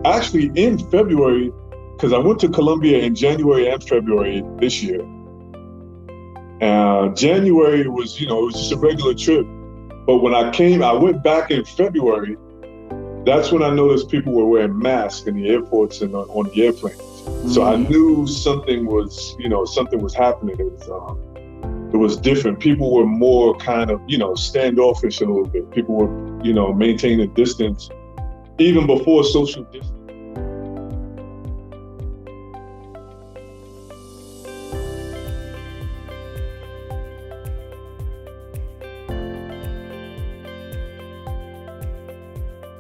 actually in February, because I went to Colombia in January and February this year. January was, it was just a regular trip. But when I went back in February. That's when I noticed people were wearing masks in the airports and on the airplanes. So I knew something was happening. It was different. People were more kind of, standoffish a little bit. People were, maintaining distance even before social distance.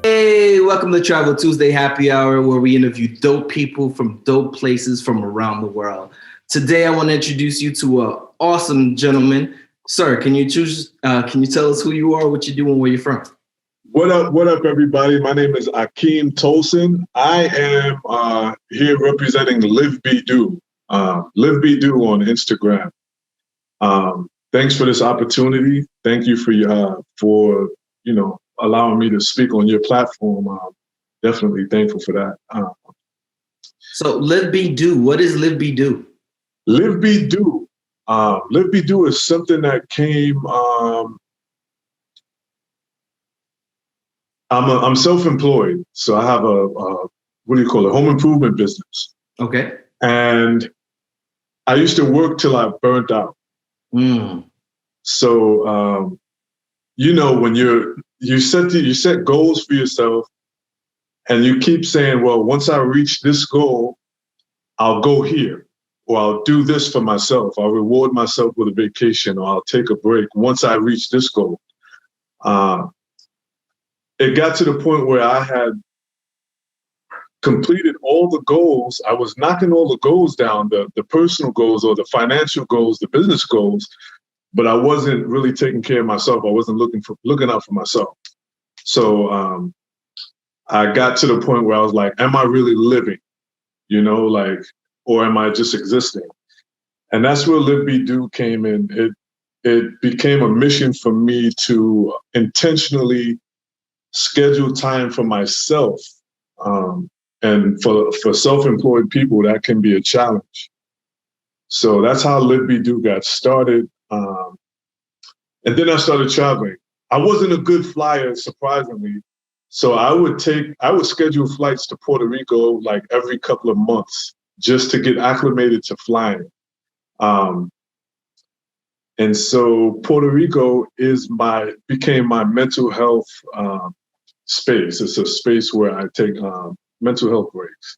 Hey, welcome to Travel Tuesday Happy Hour, where we interview dope people from dope places from around the world. Today, I want to introduce you to an awesome gentleman. Sir, can you tell us who you are, what you do, and where you're from? What up, everybody? My name is Akeem Tolson. I am here representing Live Be Do. Live Be Do on Instagram. Thanks for this opportunity. Thank you for allowing me to speak on your platform. Definitely thankful for that. So Live Be Do, what is Live Be Do? Live Be Do. Live Be Do is something that came, I'm self-employed. So I have a home improvement business. Okay. And I used to work till I burnt out. So, when you set goals for yourself and you keep saying, well, once I reach this goal, I'll go here, or I'll do this for myself. I'll reward myself with a vacation, or I'll take a break once I reach this goal. It got to the point where I had completed all the goals. I was knocking all the goals down, the personal goals or the financial goals, the business goals, but I wasn't really taking care of myself. I wasn't looking out for myself. So I got to the point where I was like, am I really living? Or am I just existing? And that's where Live Be Do came in. It became a mission for me to intentionally schedule time for myself. And for self-employed people, that can be a challenge. So that's how Live Be Do got started. And then I started traveling. I wasn't a good flyer, surprisingly. So I would schedule flights to Puerto Rico like every couple of months just to get acclimated to flying. And so Puerto Rico became my mental health space. It's a space where I take mental health breaks.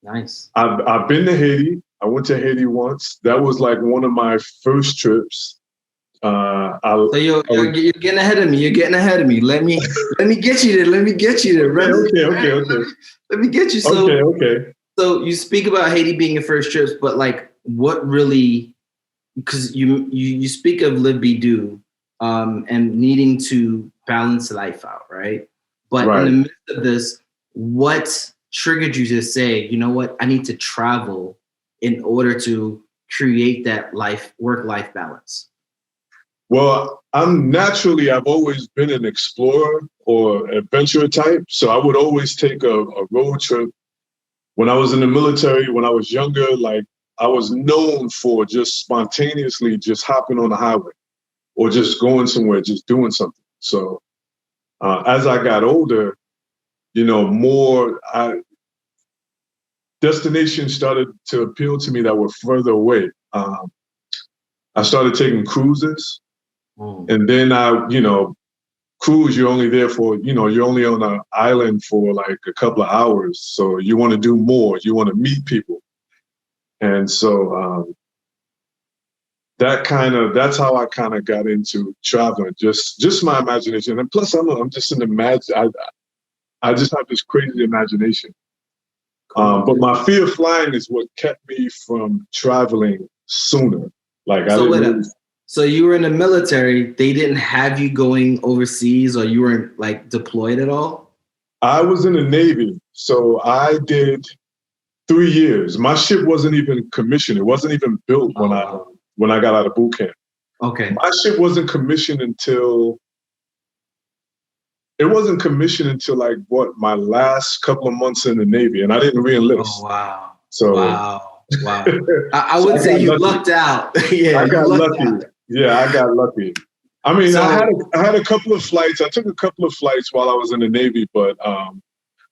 Nice. I've been to Haiti. I went to Haiti once. That was like one of my first trips. So you're getting ahead of me. You're getting ahead of me. Let me get you there. Let me get you there. Okay. Let me get you. So, okay. So you speak about Haiti being your first trips, but like, what really? Because you speak of Live Be Do, and needing to balance life out, right? But in the midst of this, what triggered you to say, you know what, I need to travel in order to create that work-life balance? Well, I've always been an explorer or adventurer type. So I would always take a road trip. When I was in the military, when I was younger, like I was known for just spontaneously just hopping on the highway or just going somewhere, just doing something. So as I got older, destinations started to appeal to me that were further away. I started taking cruises. And then cruise, you're only there for, you're only on an island for like a couple of hours. So you want to do more. You want to meet people. And so that's how I kind of got into traveling, just my imagination. And plus I'm just I just have this crazy imagination. But my fear of flying is what kept me from traveling sooner. So you were in the military, they didn't have you going overseas, or you weren't like deployed at all? I was in the Navy. So I did 3 years. My ship wasn't even commissioned. It wasn't even built when I got out of boot camp. Okay. My ship wasn't commissioned until it wasn't commissioned until like my last couple of months in the Navy, and I didn't re-enlist. Oh wow! So wow! I so would say you lucky. lucked out. Yeah, I you got lucked lucky. out. Yeah, I got lucky. I mean, So, I had a couple of flights. I took a couple of flights while I was in the Navy, but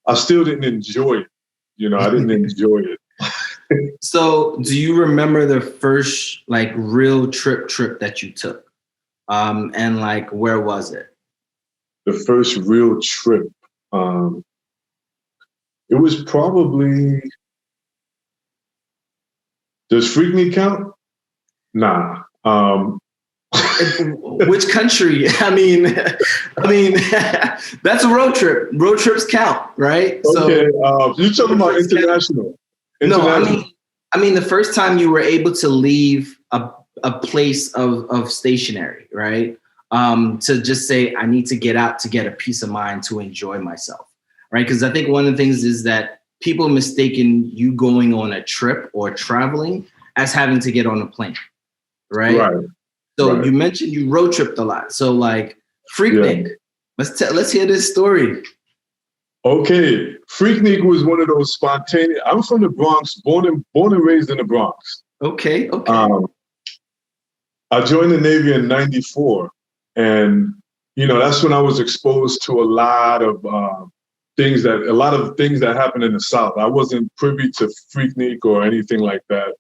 I still didn't enjoy it. You know, I didn't enjoy it. so do you remember the first like real trip that you took? And like, where was it? The first real trip. It was probably. Does Freaknik count? Nah. Which country? I mean, that's a road trip. Road trips count, right? Okay. So You're talking about international. no, I mean the first time you were able to leave a place of stationary, right? To just say I need to get out to get a peace of mind to enjoy myself, right? Because I think one of the things is that people mistaken you going on a trip or traveling as having to get on a plane, right? Right. So right. you mentioned you road tripped a lot. So like Freaknik, let's hear this story. Okay, Freaknik was one of those spontaneous. I'm from the Bronx, born and raised in the Bronx. Okay. I joined the Navy in '94, and that's when I was exposed to a lot of things that happened in the South. I wasn't privy to Freaknik or anything like that,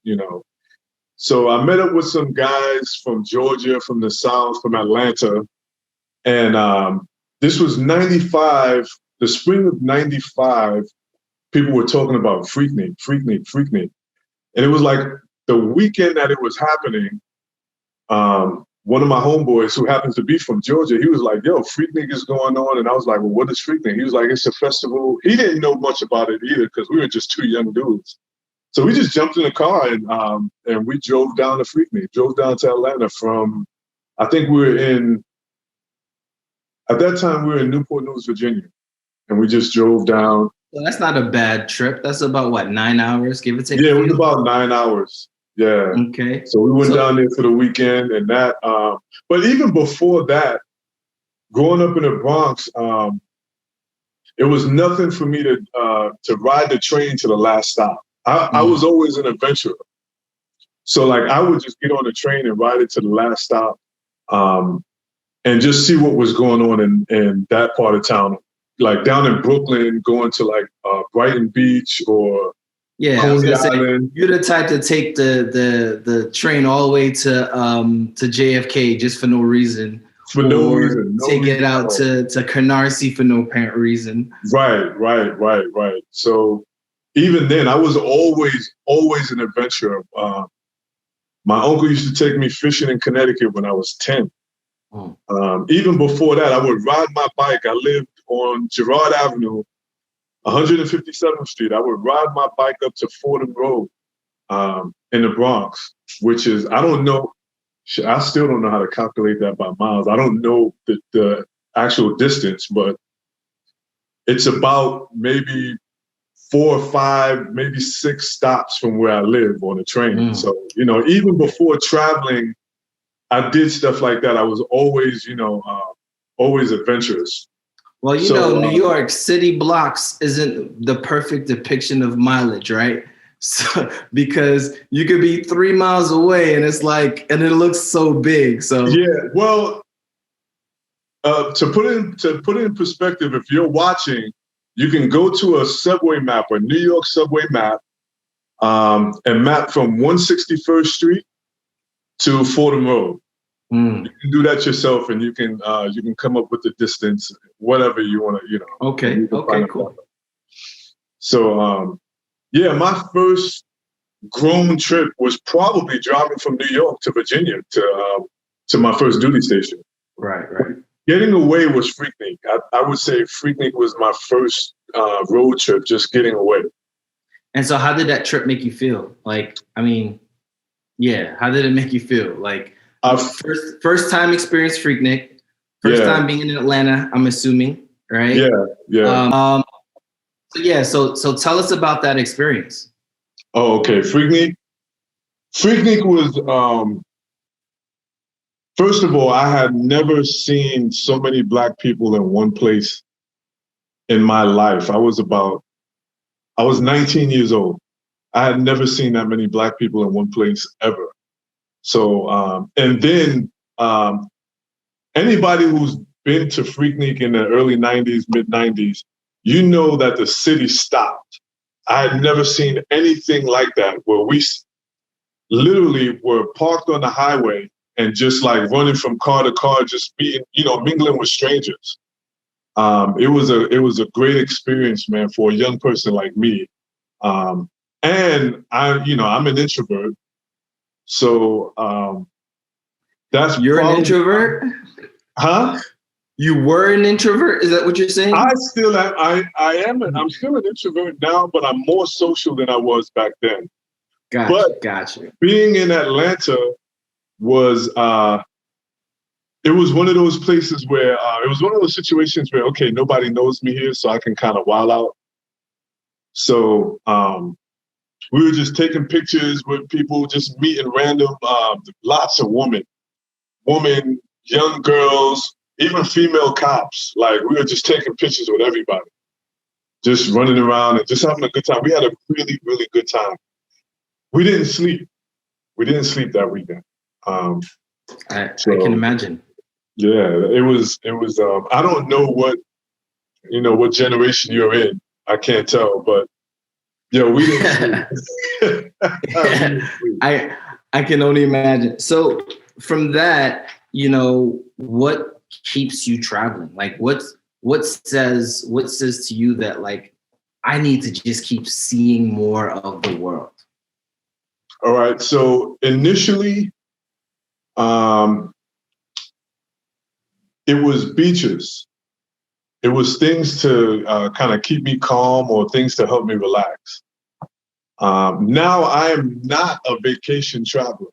So I met up with some guys from Georgia, from the South, from Atlanta, and this was '95. The spring of '95, people were talking about Freaknik. And it was like the weekend that it was happening, one of my homeboys who happens to be from Georgia, he was like, yo, Freaknik is going on. And I was like, well, what is Freaknik? He was like, it's a festival. He didn't know much about it either because we were just two young dudes. So we just jumped in the car and we drove down to Freaknik, drove down to Atlanta from, I think at that time we were in Newport News, Virginia. And we just drove down. Well, that's not a bad trip. That's about what, 9 hours, give or take? Yeah, it was about 9 hours. Yeah. Okay. So we went down there for the weekend and that. But even before that, growing up in the Bronx, it was nothing for me to ride the train to the last stop. I was always an adventurer. So like I would just get on the train and ride it to the last stop and just see what was going on in that part of town. Like down in Brooklyn, going to like Brighton Beach or Coney Island. You're the type to take the train all the way to JFK just for no reason. Take it out to Canarsie for no apparent reason. Right. So even then, I was always an adventurer. My uncle used to take me fishing in Connecticut when I was 10. Even before that, I would ride my bike. I lived on Girard Avenue, 157th Street. I would ride my bike up to Fordham Road in the Bronx, which is, I don't know, I still don't know how to calculate that by miles. I don't know the actual distance, but it's about maybe 4 or 5, maybe 6 stops from where I live on a train. So, even before traveling, I did stuff like that. I was always, always adventurous. Well, New York city blocks isn't the perfect depiction of mileage, right? So, because you could be 3 miles away and it's like, and it looks so big. So yeah, well, to put it in perspective, if you're watching, you can go to a subway map, a New York subway map, and map from 161st Street to Fordham Road. You can do that yourself, and you can come up with the distance, whatever you want to, Okay, cool. So, my first grown trip was probably driving from New York to Virginia to my first duty station. Right. Getting away was Freaknik. I would say Freaknik was my first road trip, just getting away. And so how did that trip make you feel? Like, I mean, how did it make you feel? Like, first time experience Freaknik, first time being in Atlanta, I'm assuming, right? Yeah. So tell us about that experience. Oh, okay. Freaknik was First of all, I had never seen so many Black people in one place in my life. I was 19 years old. I had never seen that many Black people in one place ever. So, and then anybody who's been to Freaknik in the early 90s, mid 90s, you know that the city stopped. I had never seen anything like that, where we literally were parked on the highway and just like running from car to car, just being, mingling with strangers. It was a great experience, man, for a young person like me. And I'm an introvert, so that's You're an introvert? Huh? You were an introvert? Is that what you're saying? I still am. I'm still an introvert now, but I'm more social than I was back then. Gotcha. Being in Atlanta was it was one of those places where it was one of those situations where, okay, nobody knows me here, so I can kind of wild out. So we were just taking pictures with people, just meeting random, lots of women, young girls, even female cops. Like, we were just taking pictures with everybody, just running around and just having a good time. We had a really, really good time. We didn't sleep. That weekend. I can imagine. Yeah, it was. I don't know what generation you're in. I can't tell, but yeah, we didn't sleep. I can only imagine. So from that, what keeps you traveling? Like, what says to you that, like, I need to just keep seeing more of the world? All right. So initially, it was beaches. It was things to kind of keep me calm or things to help me relax. Now I am not a vacation traveler.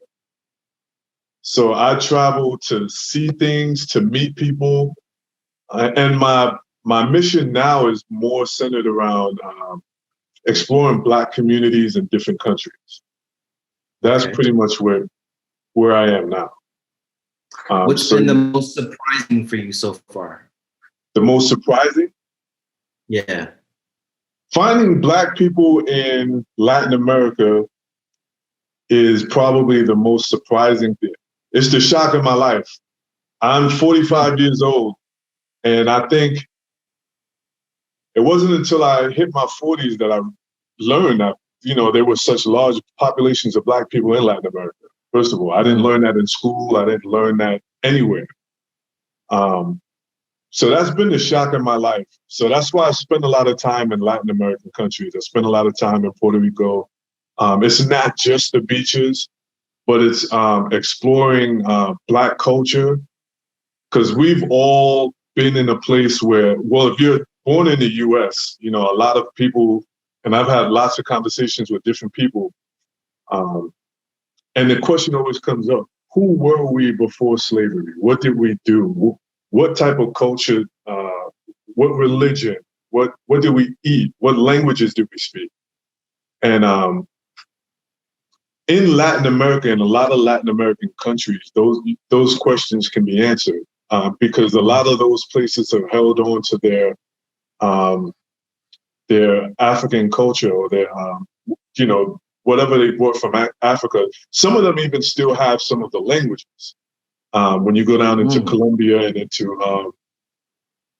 So I travel to see things, to meet people. And my mission now is more centered around exploring Black communities in different countries. That's pretty much where I am now. What's been the most surprising for you so far? The most surprising? Yeah. Finding Black people in Latin America is probably the most surprising thing. It's the shock of my life. I'm 45 years old, and I think it wasn't until I hit my 40s that I learned that, there were such large populations of Black people in Latin America. First of all, I didn't learn that in school. I didn't learn that anywhere. So that's been the shock of my life. So that's why I spend a lot of time in Latin American countries. I spend a lot of time in Puerto Rico. It's not just the beaches, but it's exploring Black culture. Because we've all been in a place where, well, if you're born in the US, a lot of people, and I've had lots of conversations with different people, and the question always comes up: who were we before slavery? What did we do? What type of culture? What religion? What did we eat? What languages did we speak? And in Latin America, in a lot of Latin American countries, those questions can be answered because a lot of those places have held on to their African culture or their whatever they brought from Africa. Some of them even still have some of the languages. When you go down into Colombia and into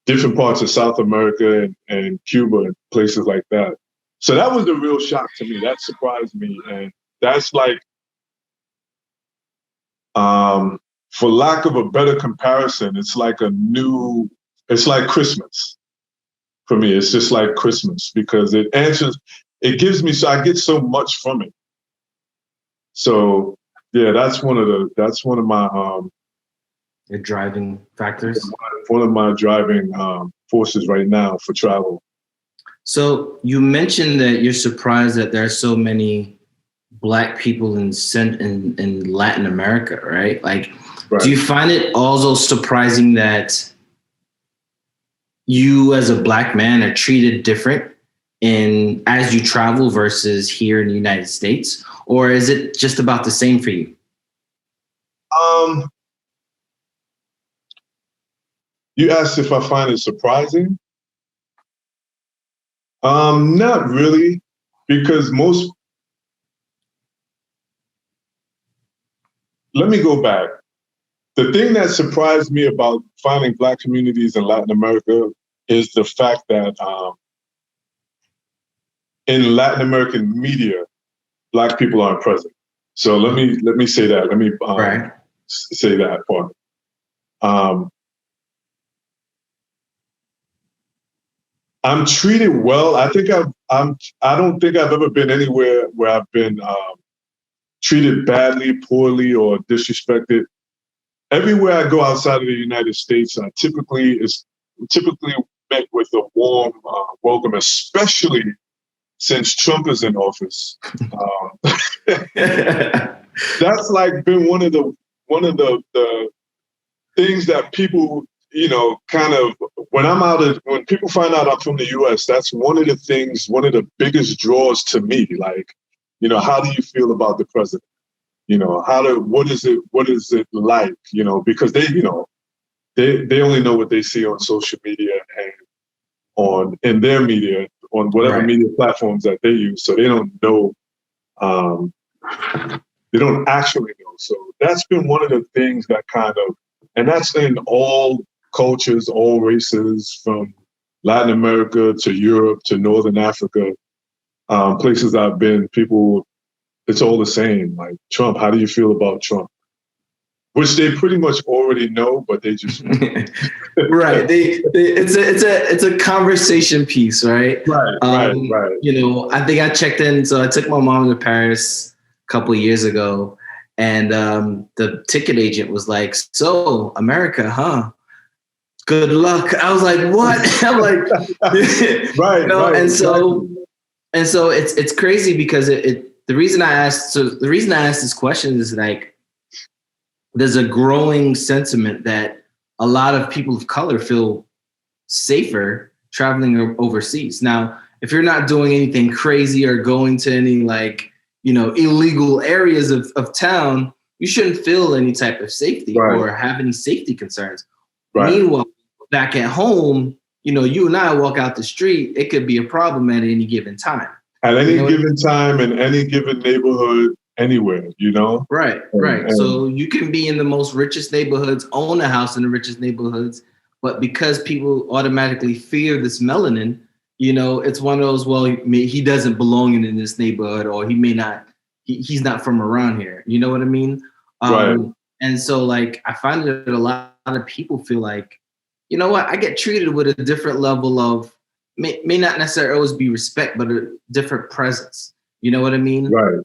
different parts of South America and Cuba and places like that. So that was a real shock to me. That surprised me. And that's like, for lack of a better comparison, it's like Christmas. For me, it's just like Christmas because it gives me, so I get so much from it. So yeah, that's one of my your driving factors. One of my driving forces right now for travel. So you mentioned that you're surprised that there are so many Black people in Latin America, right? Like, right. Do you find it also surprising that you as a Black man are treated different as you travel versus here in the United States? Or is it just about the same for you? You asked if I find it surprising. Not really, because let me go back. The thing that surprised me about finding Black communities in Latin America is the fact that in Latin American media, Black people aren't present. So let me say that. Let me say that part. I'm treated well. I don't think I've ever been anywhere where I've been treated badly, poorly, or disrespected. Everywhere I go outside of the United States, I typically met with a warm welcome, especially since Trump is in office. That's like been one of the things that people, kind of when people find out I'm from the US, that's one of the biggest draws to me. Like, how do you feel about the president? What is it like? Because they only know what they see on social media and in their media, on whatever media platforms that they use. So they don't know, they don't actually know. So that's been one of the things that and that's in all cultures, all races, from Latin America to Europe to Northern Africa, places I've been, people, it's all the same. Like, Trump, how do you feel about Trump? Which they pretty much already know, but they just right. It's a conversation piece, right? Right. I think I checked in. So I took my mom to Paris a couple of years ago, and the ticket agent was like, "So America, huh? Good luck." I was like, "What?" I'm like, right. And so it's crazy because the reason I asked this question is like, there's a growing sentiment that a lot of people of color feel safer traveling overseas. Now, if you're not doing anything crazy or going to any illegal areas of town, you shouldn't feel any type of safety or have any safety concerns. Right. Meanwhile, back at home, you and I walk out the street, it could be a problem at any given time. At any given time, in any given neighborhood, anywhere, Right. So you can be in the most richest neighborhoods, own a house in the richest neighborhoods, but because people automatically fear this melanin, it's one of those, well, he doesn't belong in this neighborhood, or he may not, he's not from around here. You know what I mean? Right. And so, like, I find that a lot of people feel like, you know what, I get treated with a different level of, may not necessarily always be respect, but a different presence. You know what I mean? Right.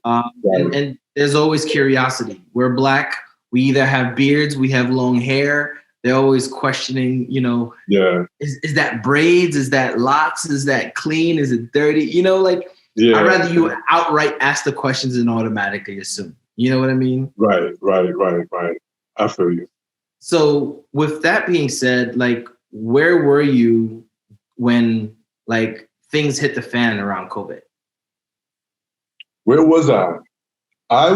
And there's always curiosity. We're Black. We either have beards, we have long hair. They're always questioning, is that braids? Is that locks? Is that clean? Is it dirty? I'd rather you outright ask the questions and automatically assume. You know what I mean? Right. I feel you. So with that being said, like, where were you when things hit the fan around COVID? Where was I? I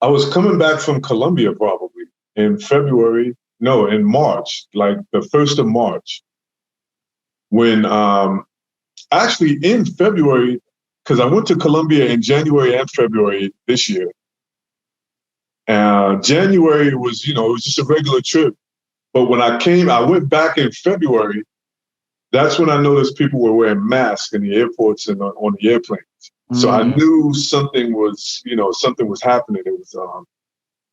was coming back from Colombia probably in March, like the 1st of March, when actually in February, because I went to Colombia in January and February this year. January was, it was just a regular trip. But when I went back in February, that's when I noticed people were wearing masks in the airports and on the airplanes. So I knew something was happening. It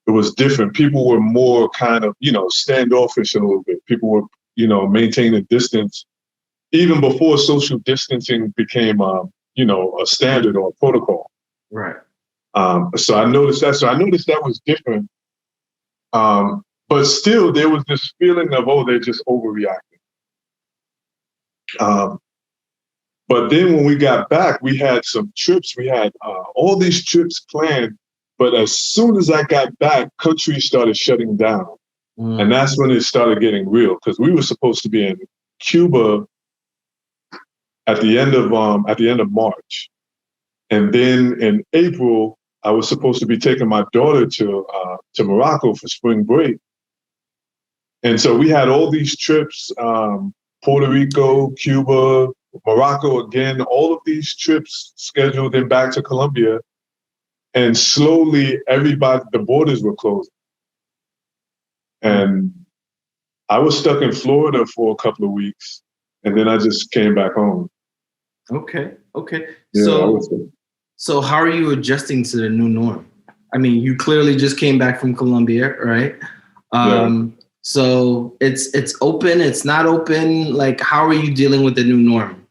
was different. People were more kind of, standoffish a little bit. People were, maintaining distance even before social distancing became, a standard or a protocol. Right. So I noticed that. So I noticed that was different. But still, there was this feeling of, they're just overreacting. But then when we got back, we had some trips. We had all these trips planned. But as soon as I got back, countries started shutting down. And that's when it started getting real, because we were supposed to be in Cuba at the end of March. And then in April, I was supposed to be taking my daughter to Morocco for spring break. And so we had all these trips, Puerto Rico, Cuba, Morocco again, all of these trips scheduled and back to Colombia. And slowly the borders were closing. And I was stuck in Florida for a couple of weeks, and then I just came back home. Okay. Yeah, so how are you adjusting to the new norm? I mean, you clearly just came back from Colombia, right? So it's open, it's not open. Like, how are you dealing with the new norm?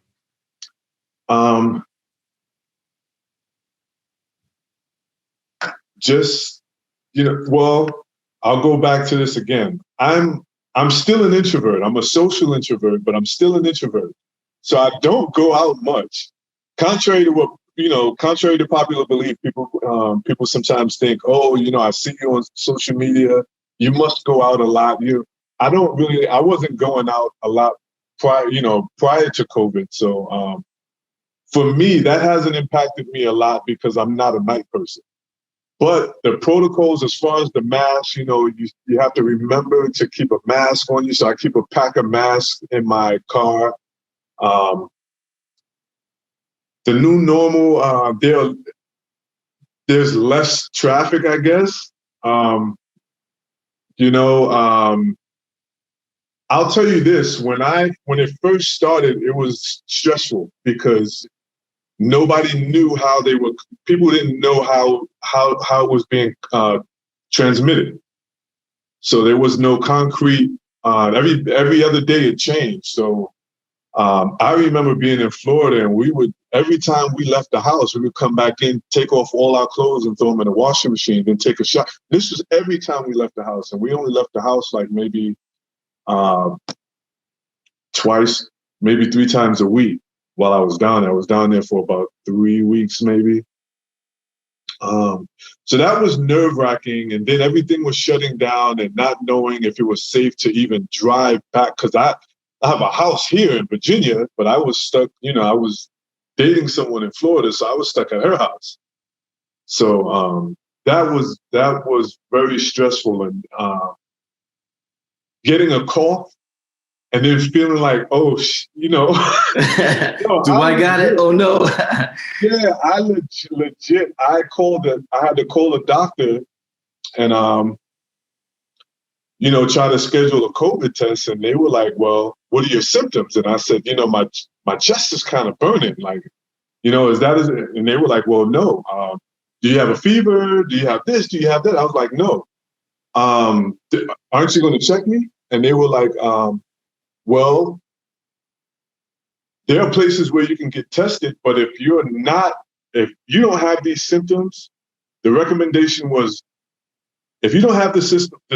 Just, well, I'll go back to this again. I'm still an introvert. I'm a social introvert, but I'm still an introvert. So I don't go out much. Contrary to popular belief, people sometimes think, oh, I see you on social media, you must go out a lot. I wasn't going out a lot prior to COVID. So for me, that hasn't impacted me a lot because I'm not a night person. But the protocols, as far as the mask, you have to remember to keep a mask on you. So I keep a pack of masks in my car. The new normal, there's less traffic, I guess. I'll tell you this: when it first started, it was stressful because nobody knew people didn't know how it was being transmitted. So there was no concrete, every other day it changed. So I remember being in Florida, and every time we left the house, we would come back in, take off all our clothes and throw them in the washing machine, then take a shower. This was every time we left the house, and we only left the house like maybe twice, maybe 3 times a week. While I was down there. I was down there for about 3 weeks, maybe. So that was nerve-wracking. And then everything was shutting down and not knowing if it was safe to even drive back. Because I have a house here in Virginia, but I was stuck, I was dating someone in Florida, so I was stuck at her house. So that was very stressful. And getting a cough, and then feeling like, oh, do I got it? Oh no. Yeah, I legit. I had to call a doctor and try to schedule a COVID test, and they were like, well, what are your symptoms? And I said, my chest is kind of burning. Like, is it? And they were like, well, no. Do you have a fever? Do you have this? Do you have that? I was like, no. Aren't you going to check me? And they were like, well, there are places where you can get tested, but if you don't have these symptoms, the recommendation was, if you don't have the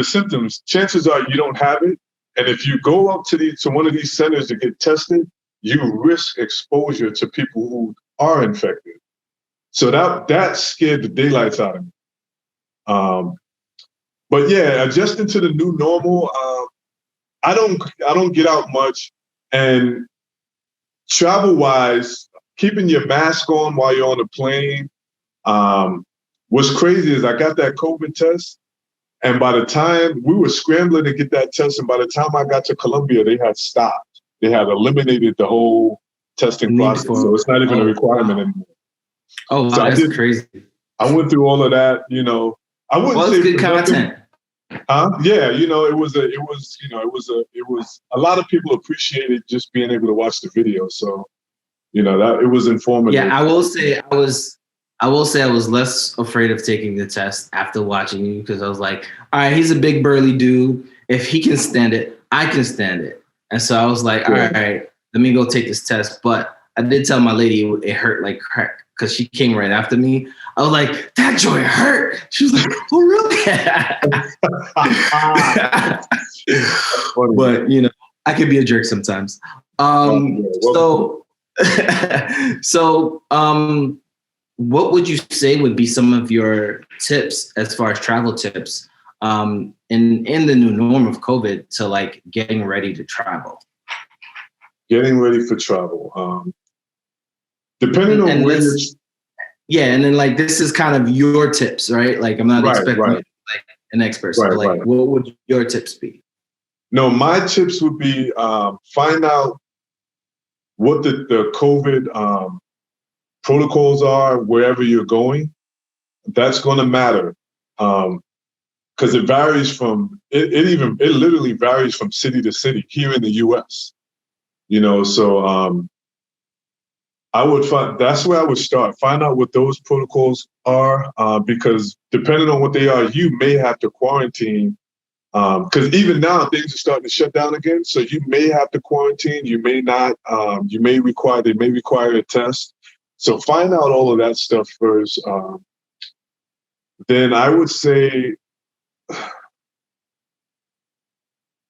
symptoms, chances are you don't have it. And if you go up to one of these centers to get tested, you risk exposure to people who are infected. So that scared the daylights out of me. But yeah, adjusting to the new normal, I don't get out much, and travel-wise, keeping your mask on while you're on a plane. What's crazy is I got that COVID test, and by the time we were scrambling to get that test, and by the time I got to Colombia, they had stopped. They had eliminated the whole testing process, so it's not even a requirement anymore. Oh, wow, that's crazy. I went through all of that. I wouldn't say good content. Yeah, it was a lot of people appreciated just being able to watch the video. So, that it was informative. Yeah, I will say I was less afraid of taking the test after watching you, because I was like, all right, he's a big burly dude. If he can stand it, I can stand it. And so I was like, all right, let me go take this test. But I did tell my lady it hurt like crack, because she came right after me. I was like, that joint hurt. She was like, oh, really? But, I could be a jerk sometimes. So what would you say would be some of your tips as far as travel tips in the new norm of COVID to like getting ready to travel? Getting ready for travel. Depending on where Yeah, and then like this is kind of your tips, right? Like I'm not expecting you to be like an expert. So like what would your tips be? No, my tips would be find out what the COVID protocols are wherever you're going. That's going to matter because it varies from it literally varies from city to city here in the U.S. So I would that's where I would start. Find out what those protocols are because depending on what they are, you may have to quarantine. Because even now things are starting to shut down again, so you may have to quarantine. You may not. They may require a test. So find out all of that stuff first. Then I would say,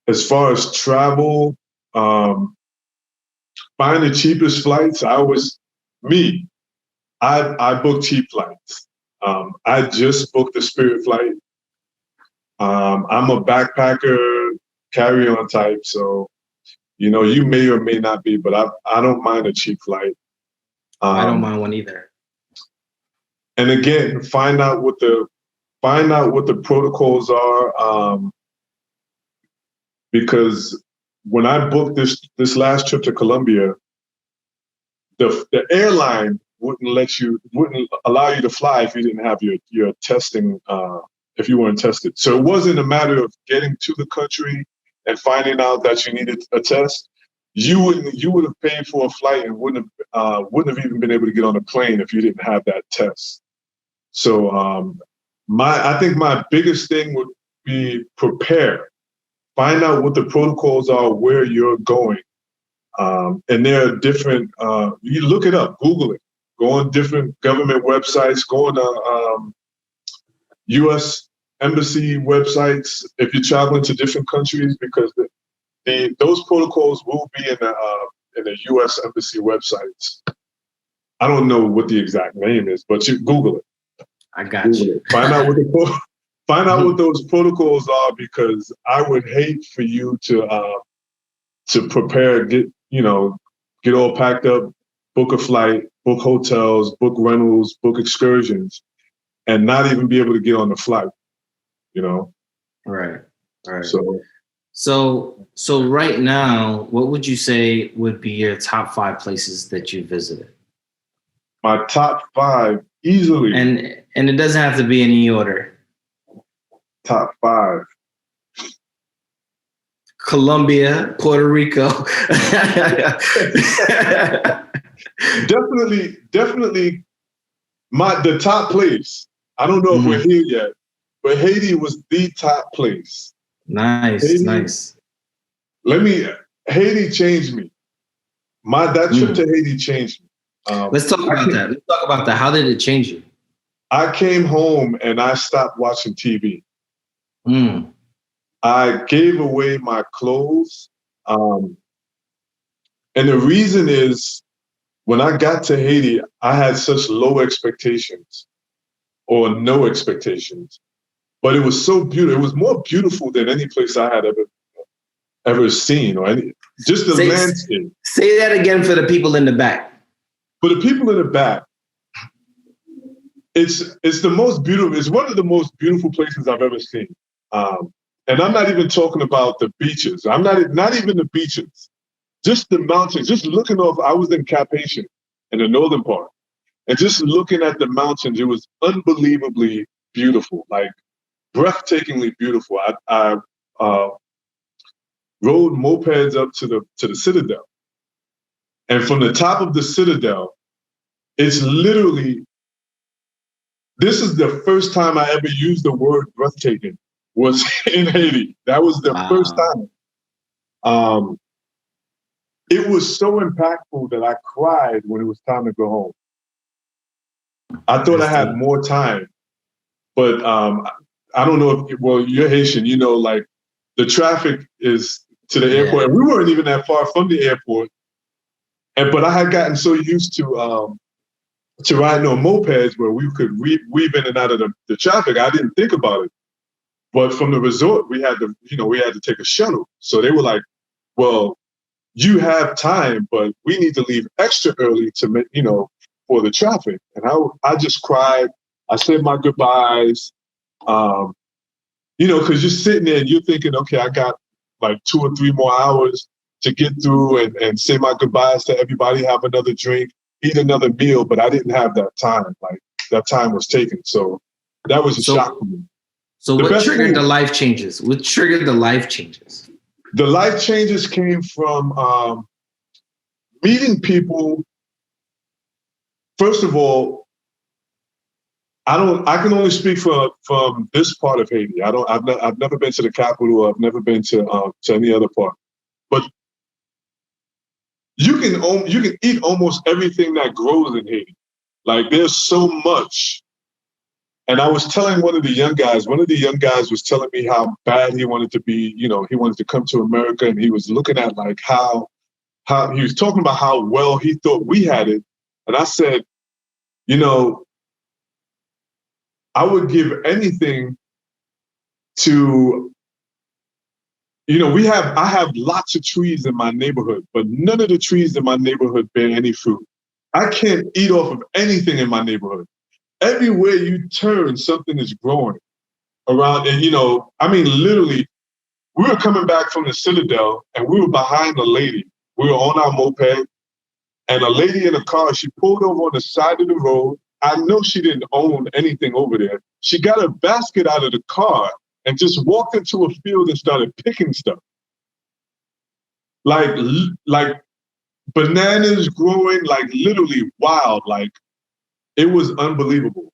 as far as travel, find the cheapest flights. I book cheap flights. I just booked the Spirit flight. I'm a backpacker, carry-on type, so you may or may not be, but I don't mind a cheap flight. I don't mind one either. And again, find out what the protocols are, because when I booked this last trip to Colombia, the airline wouldn't allow you to fly if you didn't have your testing, if you weren't tested. So it wasn't a matter of getting to the country and finding out that you needed a test. You would have paid for a flight and wouldn't have even been able to get on a plane if you didn't have that test. So I think my biggest thing would be prepare. Find out what the protocols are where you're going. And there are different, you look it up, Google it, go on different government websites, go on U.S. embassy websites if you're traveling to different countries, because those protocols will be in the U.S. embassy websites. I don't know what the exact name is, but you Google it. I got you. Find out what those protocols are, because I would hate for you to prepare, get all packed up, book a flight, book hotels, book rentals, book excursions, and not even be able to get on the flight. Right. So right now, what would you say would be your top 5 places that you visited? My top 5 easily. And it doesn't have to be in any order. Top 5. Colombia, Puerto Rico. Definitely the top place. I don't know if we're here yet, but Haiti was the top place. Nice. Haiti changed me. That trip to Haiti changed me. Let's talk about that. How did it change you? I came home and I stopped watching TV. I gave away my clothes. And the reason is, when I got to Haiti, I had such low expectations or no expectations, but it was so beautiful. It was more beautiful than any place I had ever seen, just the landscape. Say that again for the people in the back. For the people in the back, it's the most beautiful. It's one of the most beautiful places I've ever seen. And I'm not even talking about the beaches. I'm not even the beaches. Just the mountains, just looking off. I was in Cap-Haïtien in the northern part, and just looking at the mountains, it was unbelievably beautiful, like breathtakingly beautiful. I rode mopeds up to the Citadel, and from the top of the Citadel, it's literally. This is the first time I ever used the word breathtaking. Was in Haiti. That was the first time. It was so impactful that I cried when it was time to go home. I thought I had more time, but I don't know if, you're Haitian, like the traffic is to the airport. And we weren't even that far from the airport. But I had gotten so used to riding on mopeds where we could weave in and out of the traffic. I didn't think about it. But from the resort, we had to take a shuttle. So they were like, well, you have time, but we need to leave extra early to for the traffic. And I just cried. I said my goodbyes. Because you're sitting there and you're thinking, okay, I got like 2 or 3 more hours to get through and say my goodbyes to everybody, have another drink, eat another meal. But I didn't have that time. Like, that time was taken. So that was a shock for me. So what triggered the life changes? What triggered the life changes? The life changes came from meeting people. First of all, I can only speak from this part of Haiti. I've never been to the capital. I've never been to any other part. But you can eat almost everything that grows in Haiti. Like, there's so much. And I was telling one of the young guys was telling me how bad he wanted to be. He wanted to come to America, and he was looking at like how he was talking about how well he thought we had it. And I said, I would give anything to, I have lots of trees in my neighborhood, but none of the trees in my neighborhood bear any fruit. I can't eat off of anything in my neighborhood. Everywhere you turn, something is growing around. And, literally, we were coming back from the Citadel and we were behind a lady. We were on our moped, and a lady in a car, she pulled over on the side of the road. I know she didn't own anything over there. She got a basket out of the car and just walked into a field and started picking stuff. Like bananas growing, like literally wild. Like, it was unbelievable.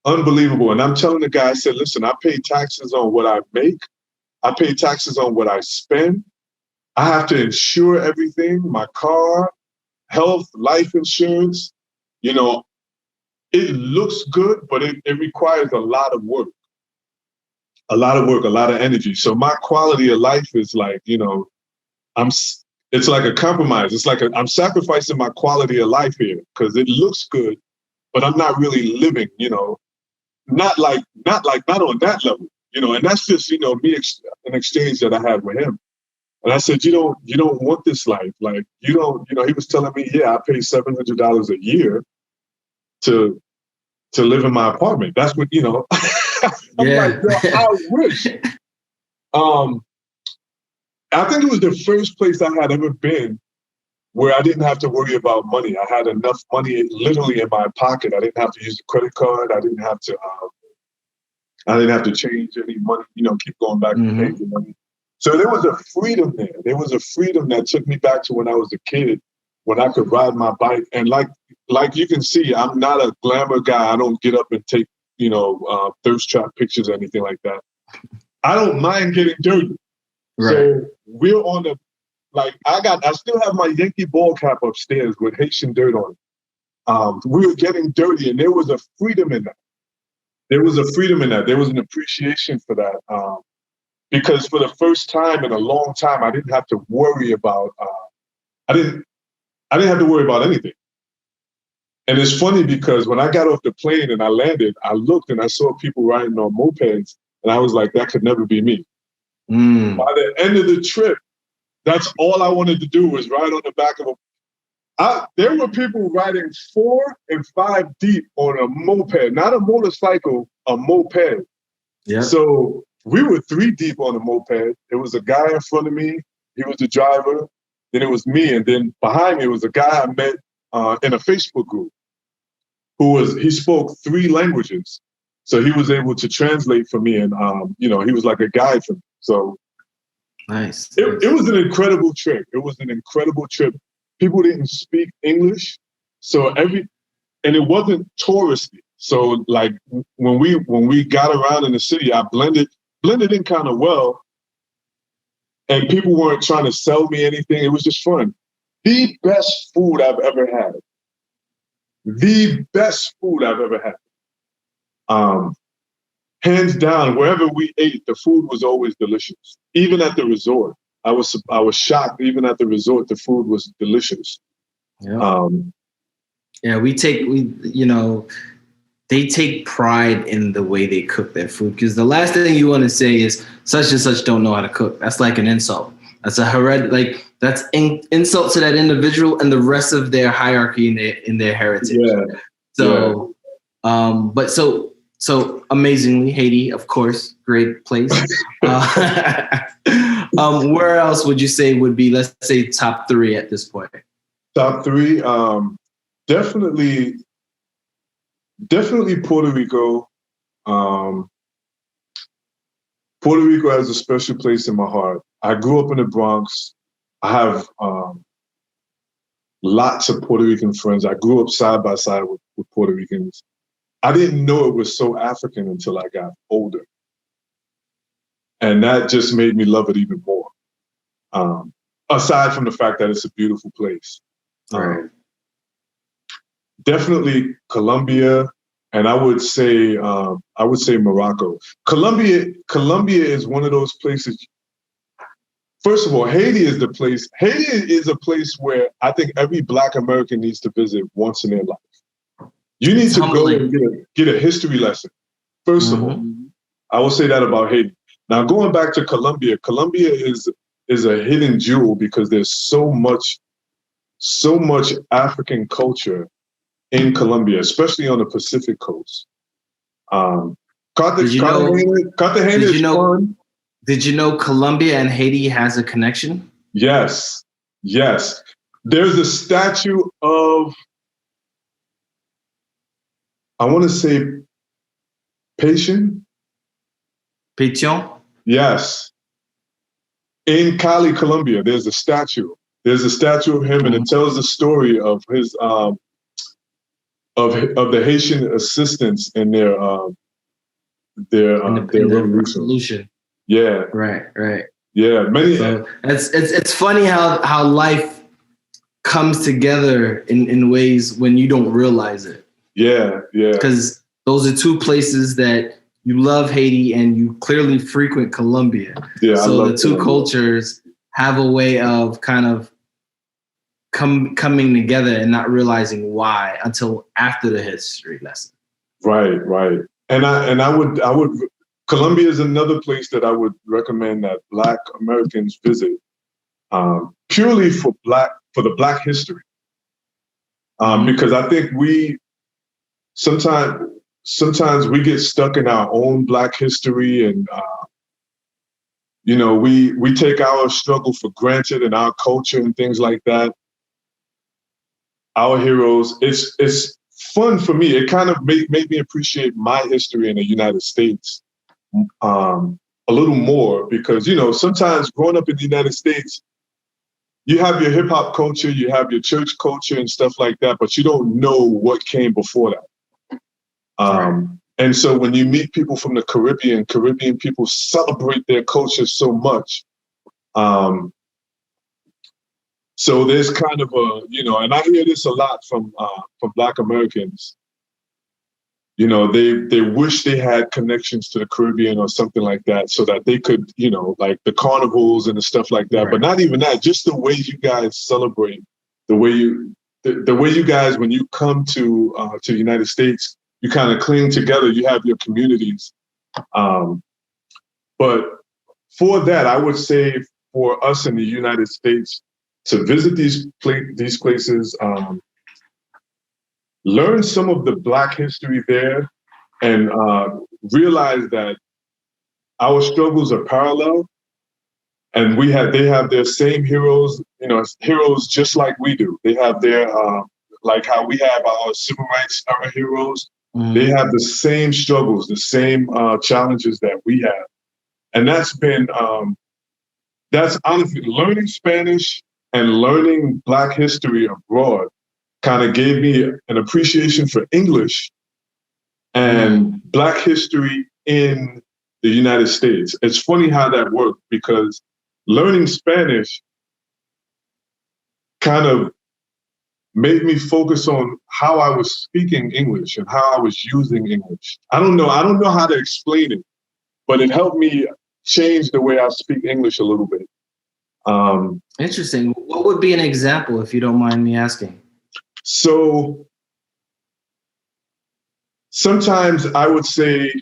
Unbelievable. And I'm telling the guy, I said, listen, I pay taxes on what I make. I pay taxes on what I spend. I have to insure everything, my car, health, life insurance. It looks good, but it requires a lot of work. A lot of work, a lot of energy. So my quality of life is like, it's like a compromise. It's like I'm sacrificing my quality of life here because it looks good, but I'm not really living, not on that level, and that's just, me, an exchange that I had with him. And I said, you don't want this life. Like, he was telling me, yeah, I pay $700 a year to live in my apartment. That's what, I'm like, I wish. I think it was the first place I had ever been where I didn't have to worry about money. I had enough money literally in my pocket. I didn't have to use a credit card. I didn't have to change any money, keep going back and changing money. So there was a freedom there. There was a freedom that took me back to when I was a kid, when I could ride my bike. And like you can see, I'm not a glamour guy. I don't get up and take, thirst trap pictures or anything like that. I don't mind getting dirty. Right. So we're on I still have my Yankee ball cap upstairs with Haitian dirt on it. We were getting dirty, and there was a freedom in that. There was an appreciation for that. Because for the first time in a long time, I didn't have to worry about, I didn't have to worry about anything. And it's funny because when I got off the plane and I landed, I looked and I saw people riding on mopeds, and I was like, that could never be me. By the end of the trip, that's all I wanted to do was ride on the back of there were people riding 4 and 5 deep on a moped, not a motorcycle, a moped. Yeah. So we were 3 deep on a moped. There was a guy in front of me. He was the driver. Then it was me. And then behind me was a guy I met in a Facebook group he spoke 3 languages. So he was able to translate for me. And, he was like a guide for me. So nice. It was an incredible trip. It was an incredible trip. People didn't speak English. So and it wasn't touristy. So like when we got around in the city, I blended in kind of well, and people weren't trying to sell me anything. It was just fun. The best food I've ever had. The best food I've ever had. Hands down, wherever we ate, the food was always delicious. Even at the resort, I was shocked. Even at the resort, the food was delicious. Yeah. They take pride in the way they cook their food, because the last thing you want to say is such and such don't know how to cook. That's like an insult. That's that's insult to that individual and the rest of their hierarchy in their heritage. Yeah. So, but so amazingly, Haiti, of course, great place. Where else would you say would be, let's say, top 3 at this point? Top 3, definitely Puerto Rico. Puerto Rico has a special place in my heart. I grew up in the Bronx. I have lots of Puerto Rican friends. I grew up side by side with Puerto Ricans. I didn't know it was so African until I got older. And that just made me love it even more. Aside from the fact that it's a beautiful place. Right. Definitely Colombia. And I would say Morocco. Colombia is one of those places. First of all, Haiti is the place. Haiti is a place where I think every Black American needs to visit once in their life. You need to go and get a history lesson. First of all, I will say that about Haiti. Now, going back to Colombia, Colombia is a hidden jewel because there's so much African culture in Colombia, especially on the Pacific coast. Cartagena is fun. Did you know Colombia and Haiti has a connection? Yes. There's a statue of, I want to say, Pétion? Yes. In Cali, Colombia, there's a statue. There's a statue of him, and it tells the story of his of the Haitian assistance in their revolution. Yeah. Right. Yeah. So it's funny how life comes together in ways when you don't realize it. Yeah. Because those are 2 places that you love, Haiti, and you clearly frequent Colombia. Yeah. So the 2 cultures have a way of kind of coming together and not realizing why until after the history lesson. Right. And I would Colombia is another place that I would recommend that Black Americans visit, purely for the Black history. Because I think we sometimes we get stuck in our own Black history, and we take our struggle for granted and our culture and things like that. Our heroes. It's fun for me. It kind of made me appreciate my history in the United States a little more, because sometimes growing up in the United States, you have your hip hop culture, you have your church culture and stuff like that, but you don't know what came before that. And so when you meet people from the Caribbean people celebrate their culture so much. So there's kind of and I hear this a lot from Black Americans. They wish they had connections to the Caribbean or something like that, so that they could, like the carnivals and the stuff like that. Right. But not even that, just the way you guys celebrate, the way you guys, when you come to the United States, you kind of cling together. You have your communities. But for that, I would say for us in the United States to visit these places, learn some of the Black history there, and realize that our struggles are parallel, and they have their same heroes, heroes just like we do. They have their, like how we have our civil rights era heroes. They have the same struggles, the same challenges that we have. And that's honestly, learning Spanish and learning Black history abroad kind of gave me an appreciation for English and Black history in the United States. It's funny how that worked, because learning Spanish kind of made me focus on how I was speaking English and how I was using English. I don't know how to explain it, but it helped me change the way I speak English a little bit. Interesting. What would be an example, if you don't mind me asking? So sometimes I would say,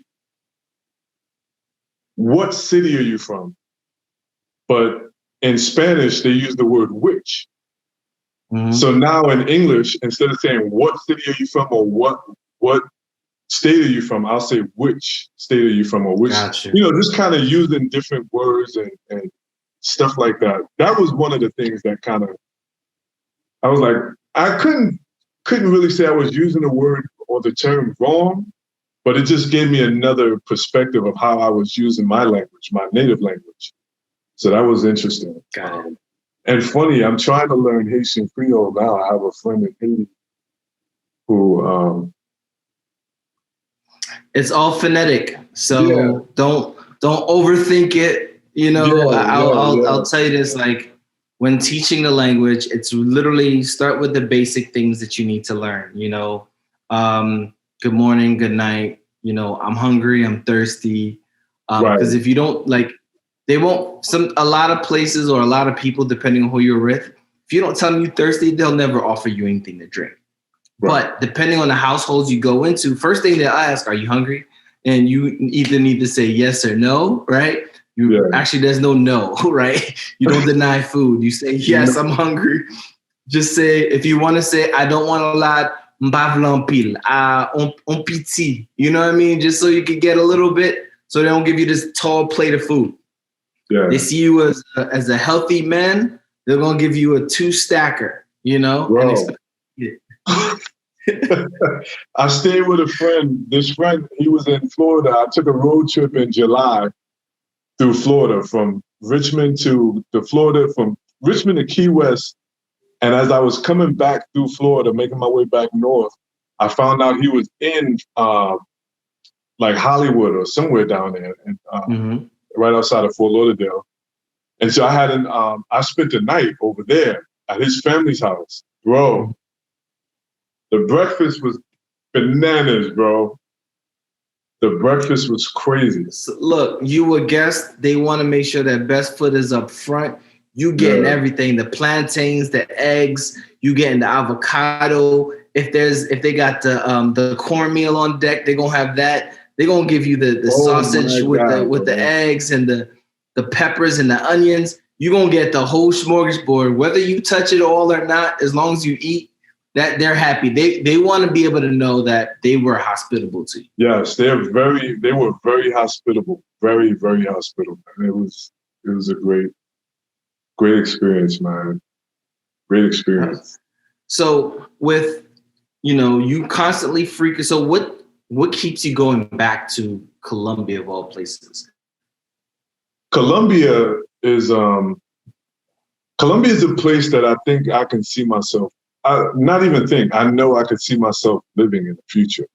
what city are you from? But in Spanish, they use the word which. Mm-hmm. So now in English, instead of saying what city are you from or what state are you from, I'll say which state are you from or which, gotcha. Just kind of using different words and stuff like that. That was one of the things that kind of, I was like, I couldn't really say I was using the word or the term wrong, but it just gave me another perspective of how I was using my language, my native language. So that was interesting. Got it. And funny, I'm trying to learn Haitian Creole now. I have a friend in Haiti who it's all phonetic, so don't overthink it. I'll tell you this, like when teaching the language, it's literally start with the basic things that you need to learn. Good morning, good night. I'm hungry, I'm thirsty. Because if you don't, like, they won't. A lot of places or a lot of people, depending on who you're with, if you don't tell them you're thirsty, they'll never offer you anything to drink. Right. But depending on the households you go into, first thing they'll ask, are you hungry? And you either need to say yes or no, right? Actually, there's no, right? You don't deny food. You say, yes, I'm hungry. Just say, if you want to say, I don't want a lot, m'bavlampil, on piti. You know what I mean? Just so you can get a little bit, so they don't give you this tall plate of food. Yeah. They see you as a healthy man, they're going to give you a 2-stacker, Bro. I stayed with a friend. This friend, he was in Florida. I took a road trip in July through Florida from Richmond to Key West. And as I was coming back through Florida, making my way back north, I found out he was in like Hollywood or somewhere down there, and right outside of Fort Lauderdale. And so I spent the night over there at his family's house, bro. The breakfast was bananas, bro. The breakfast was crazy. So look, you a guest. They want to make sure that best foot is up front. You getting everything: the plantains, the eggs. You getting the avocado. If they got the cornmeal on deck, they're gonna have that. They're gonna give you the sausage with the eggs and the peppers and the onions. You're gonna get the whole smorgasbord, whether you touch it all or not. As long as you eat. That they're happy. They want to be able to know that they were hospitable to you. Yes, they were very hospitable, very, very hospitable. And it was a great experience, man. Great experience. So with you constantly freaking. So what keeps you going back to Colombia of all places? Colombia is a place that I think I can see myself. I know I could see myself living in the future.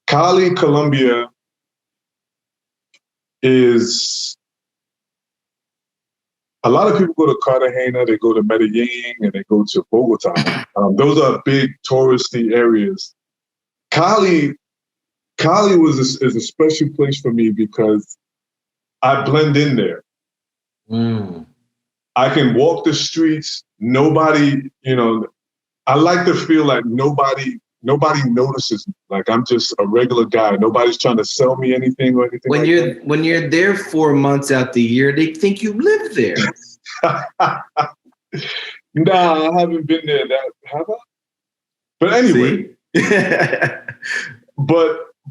Cali, Colombia is, a lot of people go to Cartagena, they go to Medellin, and they go to Bogota. Those are big touristy areas. Cali is a special place for me because I blend in there. I can walk the streets. Nobody, I like to feel like nobody notices me. Like I'm just a regular guy. Nobody's trying to sell me anything or anything. When you're there 4 months out the year, they think you live there. Nah, I haven't been there. Have I? But anyway,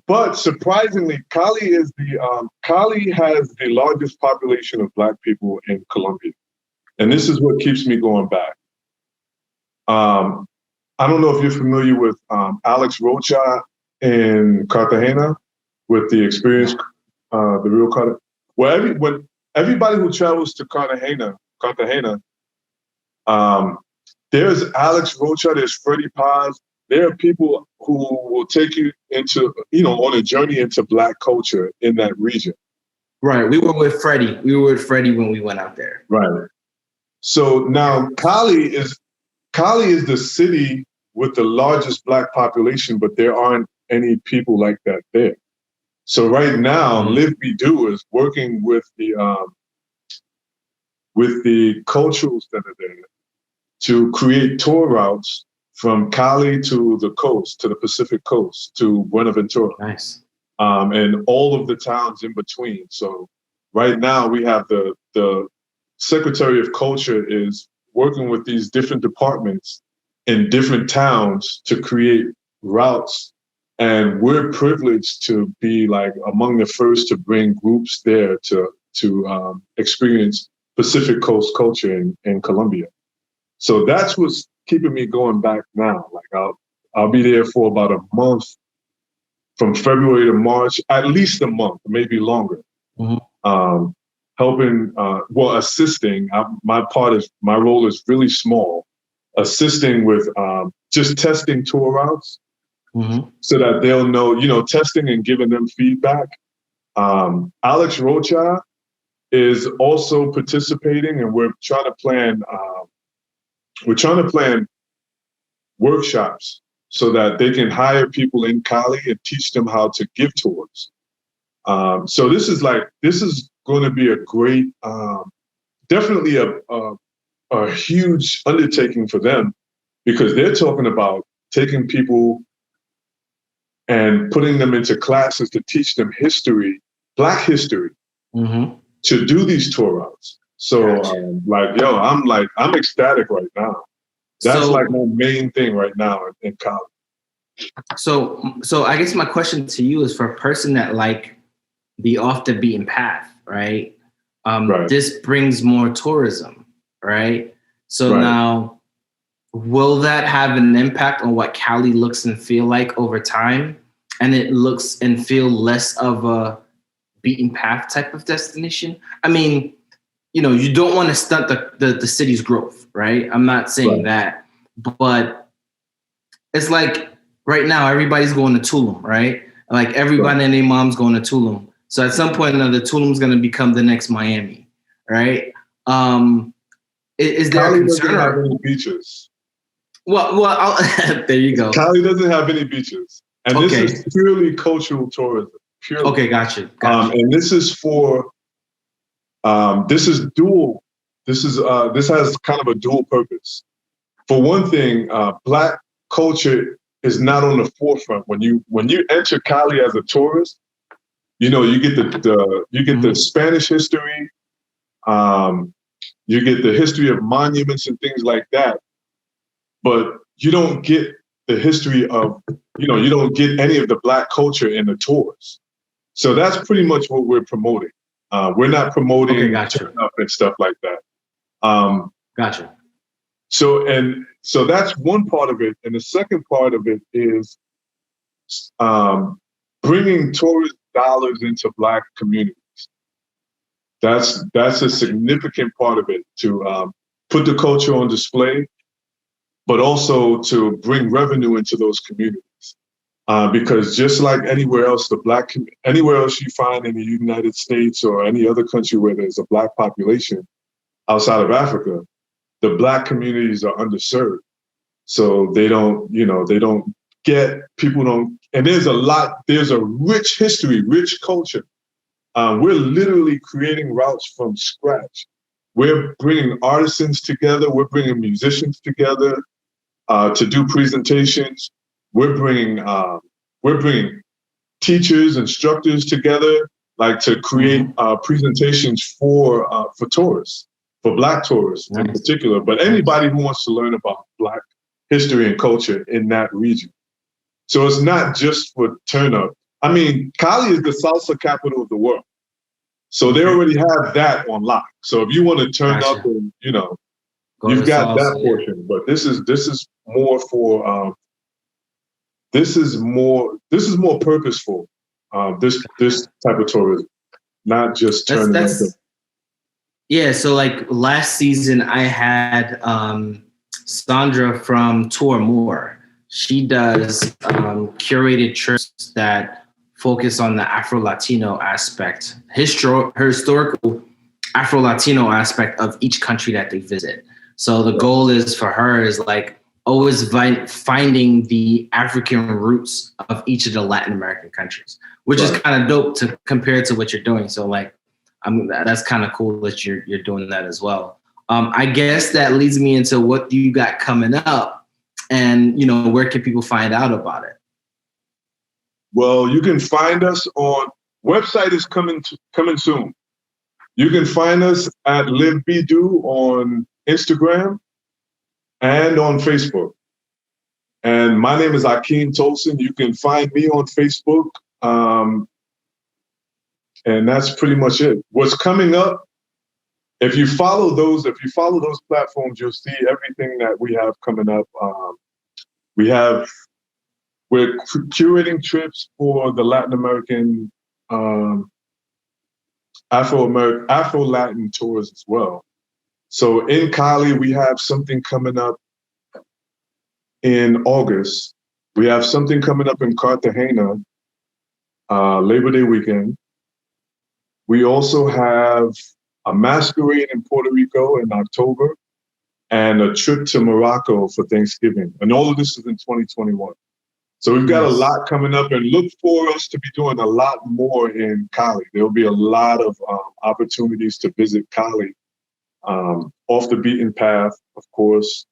but surprisingly, Cali has the largest population of Black people in Colombia. And this is what keeps me going back. I don't know if you're familiar with Alex Rocha in Cartagena with the experience, the real Cartagena. When everybody who travels to Cartagena, there's Alex Rocha, there's Freddie Paz. There are people who will take you into, on a journey into Black culture in that region. Right. We were with Freddie when we went out there. Right. So now Cali is the city with the largest Black population, but there aren't any people like that there. So right now, Live Be Do is working with the culturals that are there to create tour routes from Cali to the coast, to the Pacific coast, to Buenaventura. Nice. And all of the towns in between. So right now we have the Secretary of Culture is working with these different departments in different towns to create routes. And we're privileged to be like among the first to bring groups there to experience Pacific Coast culture in Colombia. So that's what's keeping me going back now. Like I'll be there for about a month, from February to March, at least a month, maybe longer. Helping, assisting. My role is really small, assisting with just testing tour routes, so that they'll know, testing and giving them feedback. Alex Rocha is also participating, and we're trying to plan workshops so that they can hire people in Cali and teach them how to give tours. So this is going to be a great, definitely a huge undertaking for them, because they're talking about taking people and putting them into classes to teach them history, Black history, to do these tour routes. So I'm ecstatic right now. That's like my main thing right now in college. So I guess my question to you is, for a person that like the off the beaten path, right? This brings more tourism, right? So now, will that have an impact on what Cali looks and feel like over time? And it looks and feel less of a beaten path type of destination? I mean, you don't want to stunt the city's growth, right? I'm not saying that, but it's like right now everybody's going to Tulum, right? Like everybody and their mom's going to Tulum. So at some point or another, Tulum's going to become the next Miami, right? Is there Cali a concern? Doesn't have any beaches. Well, there you go. Cali doesn't have any beaches, and this is purely cultural tourism. Purely. Okay, gotcha. And this is for, this is dual. This has kind of a dual purpose. For one thing, Black culture is not on the forefront. When you enter Cali as a tourist, you get the Spanish history, you get the history of monuments and things like that, but you don't get the history of, you don't get any of the Black culture in the tours. So that's pretty much what we're promoting. We're not promoting turn up and stuff like that. Gotcha. So that's one part of it, and the second part of it is bringing tourist dollars into Black communities. That's a significant part of it, to put the culture on display, but also to bring revenue into those communities. Because just like anywhere else, anywhere else you find in the United States or any other country where there's a Black population outside of Africa, the Black communities are underserved. So they don't get, and there's a rich history, rich culture. We're literally creating routes from scratch. We're bringing artisans together. We're bringing musicians together to do presentations. We're bringing teachers, instructors together, like to create presentations for tourists, for Black tourists in particular, but anybody who wants to learn about Black history and culture in that region. So it's not just for turn up. I mean, Cali is the salsa capital of the world. So they already have that on lock. So if you want to turn up and, you've got that portion, but this is more for, this is more purposeful. This type of tourism, not just turning up. Yeah. So like last season I had Sandra from Tour More. She does curated trips that focus on the Afro-Latino aspect, historical Afro-Latino aspect of each country that they visit. So the goal is for her is like always finding the African roots of each of the Latin American countries, which is kind of dope to compare to what you're doing. So like, that's kind of cool that you're doing that as well. I guess that leads me into what you got coming up, and where can people find out about it? Well, you can find us on website is coming soon. You can find us at Live Be Do on Instagram and on Facebook. And my name is Akeem Tolson. You can find me on Facebook. And that's pretty much it. What's coming up, if you follow those platforms, you'll see everything that we have coming up. We're curating trips for the Latin American, Afro-Latin tours as well. So in Cali, we have something coming up in August. We have something coming up in Cartagena, Labor Day weekend. We also have a masquerade in Puerto Rico in October and a trip to Morocco for Thanksgiving. And all of this is in 2021. So we've got a lot coming up, and look for us to be doing a lot more in Cali. There'll be a lot of opportunities to visit Cali, off the beaten path, of course.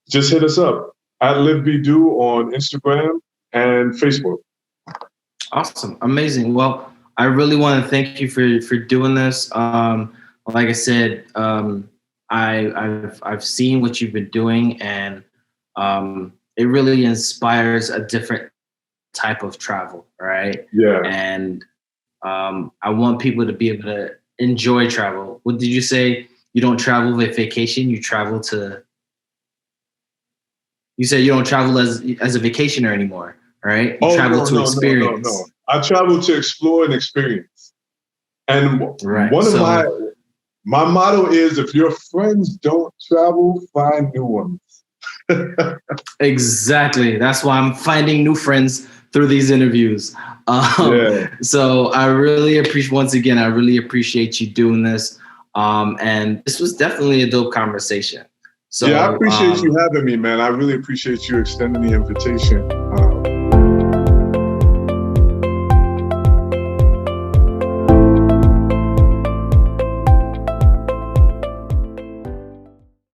Just hit us up at Live Be Do on Instagram and Facebook. Awesome. Amazing. Well, I really want to thank you for doing this. Like I said, I've seen what you've been doing, and it really inspires a different type of travel, right? Yeah. And I want people to be able to enjoy travel. What did you say? You don't travel with vacation, you travel to... You said you don't travel as a vacationer anymore, right? You travel to experience. No. I travel to explore and experience. And one of my motto is, if your friends don't travel, find new ones. Exactly. That's why I'm finding new friends through these interviews. So I really appreciate you doing this. And this was definitely a dope conversation. So yeah, I appreciate you having me, man. I really appreciate you extending the invitation.